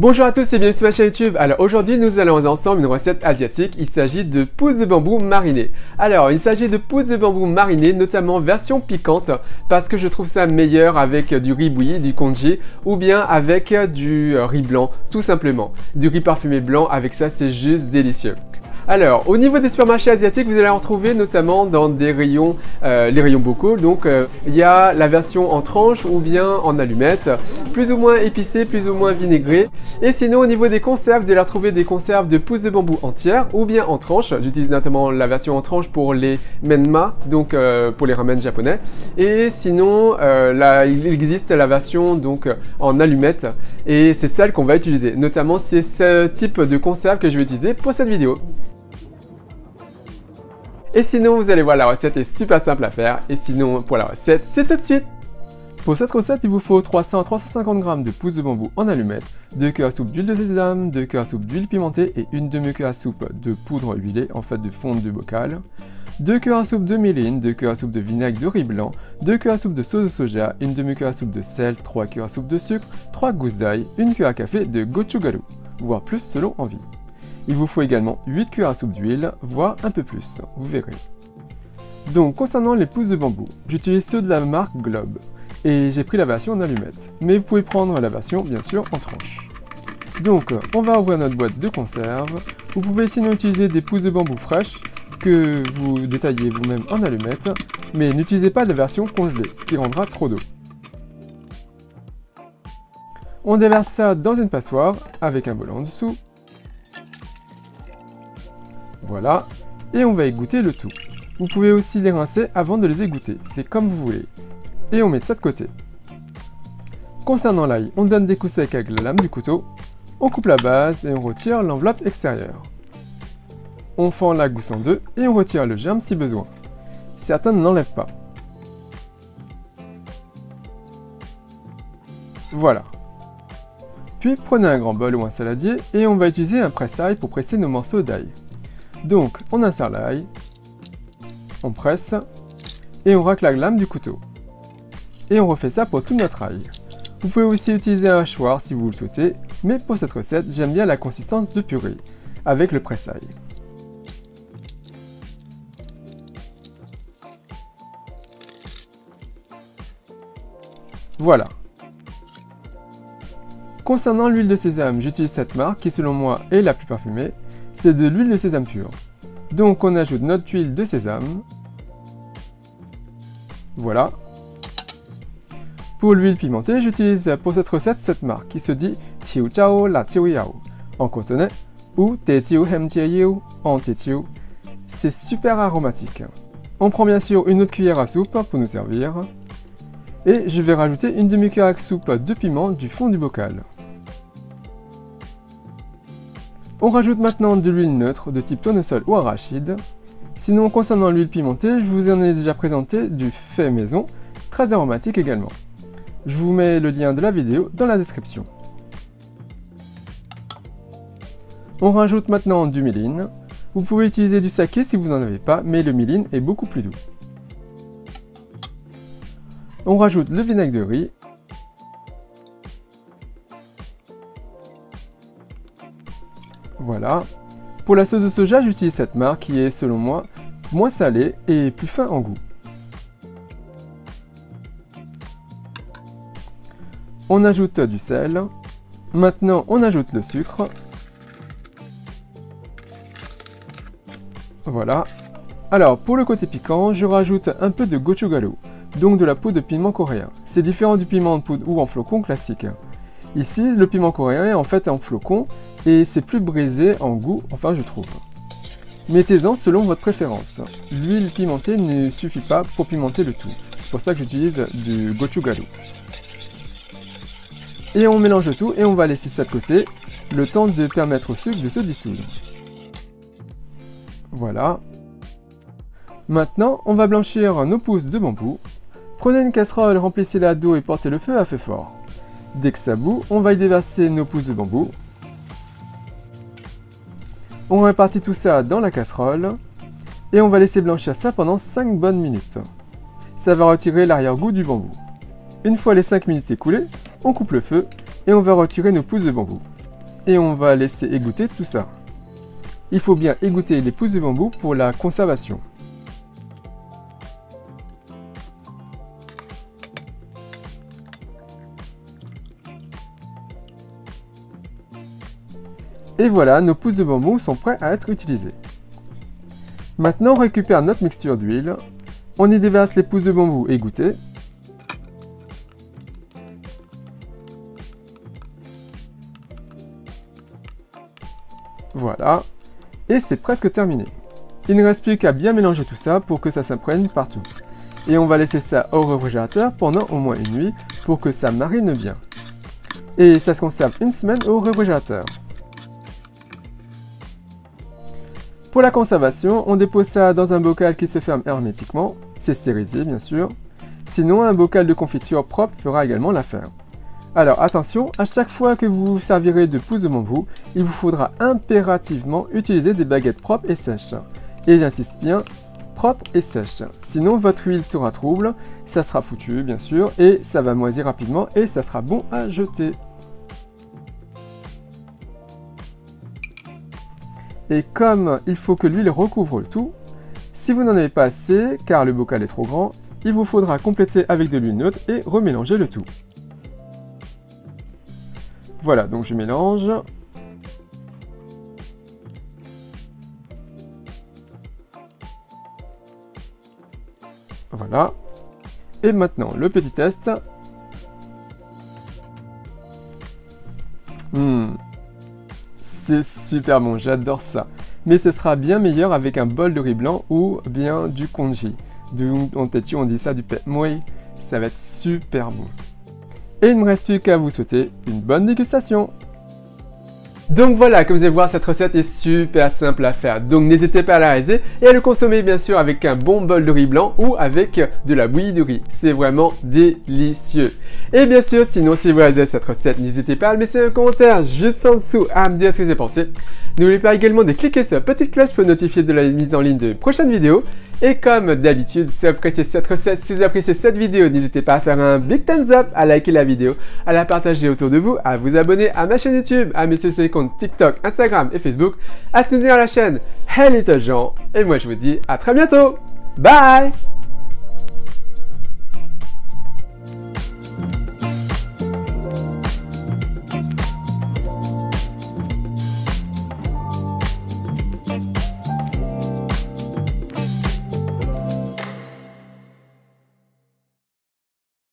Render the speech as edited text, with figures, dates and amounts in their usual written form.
Bonjour à tous et bienvenue sur ma chaîne YouTube. Alors aujourd'hui nous allons ensemble une recette asiatique. Il s'agit de pousses de bambou marinées. Alors il s'agit de pousses de bambou marinées, notamment version piquante, parce que je trouve ça meilleur avec du riz bouilli, du congee, ou bien avec du riz blanc, tout simplement. Du riz parfumé blanc, avec ça c'est juste délicieux. Alors, au niveau des supermarchés asiatiques, vous allez en trouver notamment dans des rayons, les rayons bocaux. Donc, il y a la version en tranches ou bien en allumettes, plus ou moins épicée, plus ou moins vinaigrée. Et sinon, au niveau des conserves, vous allez retrouver des conserves de pousses de bambou entières ou bien en tranches. J'utilise notamment la version en tranches pour les menma, donc pour les ramen japonais. Et sinon, là, il existe la version donc en allumettes et c'est celle qu'on va utiliser. Notamment, c'est ce type de conserve que je vais utiliser pour cette vidéo. Et sinon, vous allez voir, la recette est super simple à faire. Et sinon, pour la recette, c'est tout de suite. Pour cette recette, il vous faut 300 à 350 g de pousses de bambou en allumettes, 2 cuillères à soupe d'huile de sésame, 2 cuillères à soupe d'huile pimentée et une demi-cuillère à soupe de poudre huilée, en fait de fonte de bocal, 2 cuillères à soupe de myline, 2 cuillères à soupe de vinaigre de riz blanc, 2 cuillères à soupe de sauce de soja, une demi-cuillère à soupe de sel, 3 cuillères à soupe de sucre, 3 gousses d'ail, 1 cuillère à café de gochugaru, voire plus selon envie. Il vous faut également 8 cuillères à soupe d'huile, voire un peu plus, vous verrez. Donc concernant les pousses de bambou, j'utilise ceux de la marque Globe, et j'ai pris la version en allumettes, mais vous pouvez prendre la version bien sûr en tranches. Donc on va ouvrir notre boîte de conserve, vous pouvez sinon utiliser des pousses de bambou fraîches, que vous détaillez vous-même en allumettes, mais n'utilisez pas de version congelée, qui rendra trop d'eau. On déverse ça dans une passoire, avec un bol en dessous. Voilà, et on va égoutter le tout. Vous pouvez aussi les rincer avant de les égoutter, c'est comme vous voulez. Et on met ça de côté. Concernant l'ail, on donne des coups secs avec la lame du couteau, on coupe la base et on retire l'enveloppe extérieure. On fend la gousse en deux et on retire le germe si besoin. Certains ne l'enlèvent pas. Voilà. Puis prenez un grand bol ou un saladier et on va utiliser un presse-ail pour presser nos morceaux d'ail. Donc, on insère l'ail, on presse, et on racle la lame du couteau. Et on refait ça pour tout notre ail. Vous pouvez aussi utiliser un hachoir si vous le souhaitez, mais pour cette recette, j'aime bien la consistance de purée, avec le presse-ail. Voilà. Concernant l'huile de sésame, j'utilise cette marque qui selon moi est la plus parfumée. C'est de l'huile de sésame pure. Donc on ajoute notre huile de sésame. Voilà. Pour l'huile pimentée, j'utilise pour cette recette cette marque qui se dit Chiu Chao La Chiu Yao en cantonais ou Te Chiu Hem Chie Yiu en Techiu. C'est super aromatique. On prend bien sûr une autre cuillère à soupe pour nous servir. Et je vais rajouter une demi-cuillère à soupe de piment du fond du bocal. On rajoute maintenant de l'huile neutre de type tournesol ou arachide. Sinon, concernant l'huile pimentée, je vous en ai déjà présenté du fait maison, très aromatique également. Je vous mets le lien de la vidéo dans la description. On rajoute maintenant du myline. Vous pouvez utiliser du saké si vous n'en avez pas, mais le myline est beaucoup plus doux. On rajoute le vinaigre de riz. Voilà. Pour la sauce de soja, j'utilise cette marque qui est, selon moi, moins salée et plus fin en goût. On ajoute du sel. Maintenant, on ajoute le sucre. Voilà. Alors, pour le côté piquant, je rajoute un peu de gochugaru, donc de la poudre de piment coréen. C'est différent du piment en poudre ou en flocon classique. Ici, le piment coréen est en fait en flocon et c'est plus brisé en goût, enfin je trouve. Mettez-en selon votre préférence. L'huile pimentée ne suffit pas pour pimenter le tout. C'est pour ça que j'utilise du gochugaru. Et on mélange tout et on va laisser ça de côté, le temps de permettre au sucre de se dissoudre. Voilà. Maintenant, on va blanchir nos pousses de bambou. Prenez une casserole, remplissez-la d'eau et portez le feu à feu fort. Dès que ça bout, on va y déverser nos pousses de bambou. On répartit tout ça dans la casserole et on va laisser blanchir ça pendant 5 bonnes minutes. Ça va retirer l'arrière-goût du bambou. Une fois les 5 minutes écoulées, on coupe le feu et on va retirer nos pousses de bambou. et on va laisser égoutter tout ça. Il faut bien égoutter les pousses de bambou pour la conservation. Et voilà, nos pousses de bambou sont prêts à être utilisées. Maintenant, on récupère notre mixture d'huile. On y déverse les pousses de bambou égouttées. Voilà. Et c'est presque terminé. Il ne reste plus qu'à bien mélanger tout ça pour que ça s'imprègne partout. Et on va laisser ça au réfrigérateur pendant au moins une nuit pour que ça marine bien. Et ça se conserve une semaine au réfrigérateur. Pour la conservation, on dépose ça dans un bocal qui se ferme hermétiquement. C'est stérilisé bien sûr. Sinon, un bocal de confiture propre fera également l'affaire. Alors attention, à chaque fois que vous vous servirez de pousses de bambou, il vous faudra impérativement utiliser des baguettes propres et sèches. Et j'insiste bien, propres et sèches. Sinon votre huile sera trouble, ça sera foutu bien sûr, et ça va moisir rapidement et ça sera bon à jeter. Et comme il faut que l'huile recouvre le tout, si vous n'en avez pas assez, car le bocal est trop grand, il vous faudra compléter avec de l'huile neutre et remélanger le tout. Voilà, donc je mélange. Voilà. Et maintenant, le petit test. C'est super bon, j'adore ça. Mais ce sera bien meilleur avec un bol de riz blanc ou bien du congee. En tête, on dit ça du pet moi. Ça va être super bon. Et il ne me reste plus qu'à vous souhaiter une bonne dégustation. Donc voilà, comme vous allez voir, cette recette est super simple à faire. Donc n'hésitez pas à la réaliser et à le consommer bien sûr avec un bon bol de riz blanc ou avec de la bouillie de riz. C'est vraiment délicieux. Et bien sûr, sinon si vous réalisez cette recette, n'hésitez pas à me laisser un commentaire juste en dessous à me dire ce que vous avez pensé. N'oubliez pas également de cliquer sur la petite cloche pour notifier de la mise en ligne de prochaines vidéos. Et comme d'habitude, si vous appréciez cette recette, si vous appréciez cette vidéo, n'hésitez pas à faire un big thumbs up, à liker la vidéo, à la partager autour de vous, à vous abonner à ma chaîne YouTube, à me suivre sur les comptes TikTok, Instagram et Facebook, à soutenir la chaîne Hey Little Jean. Et moi je vous dis à très bientôt. Bye!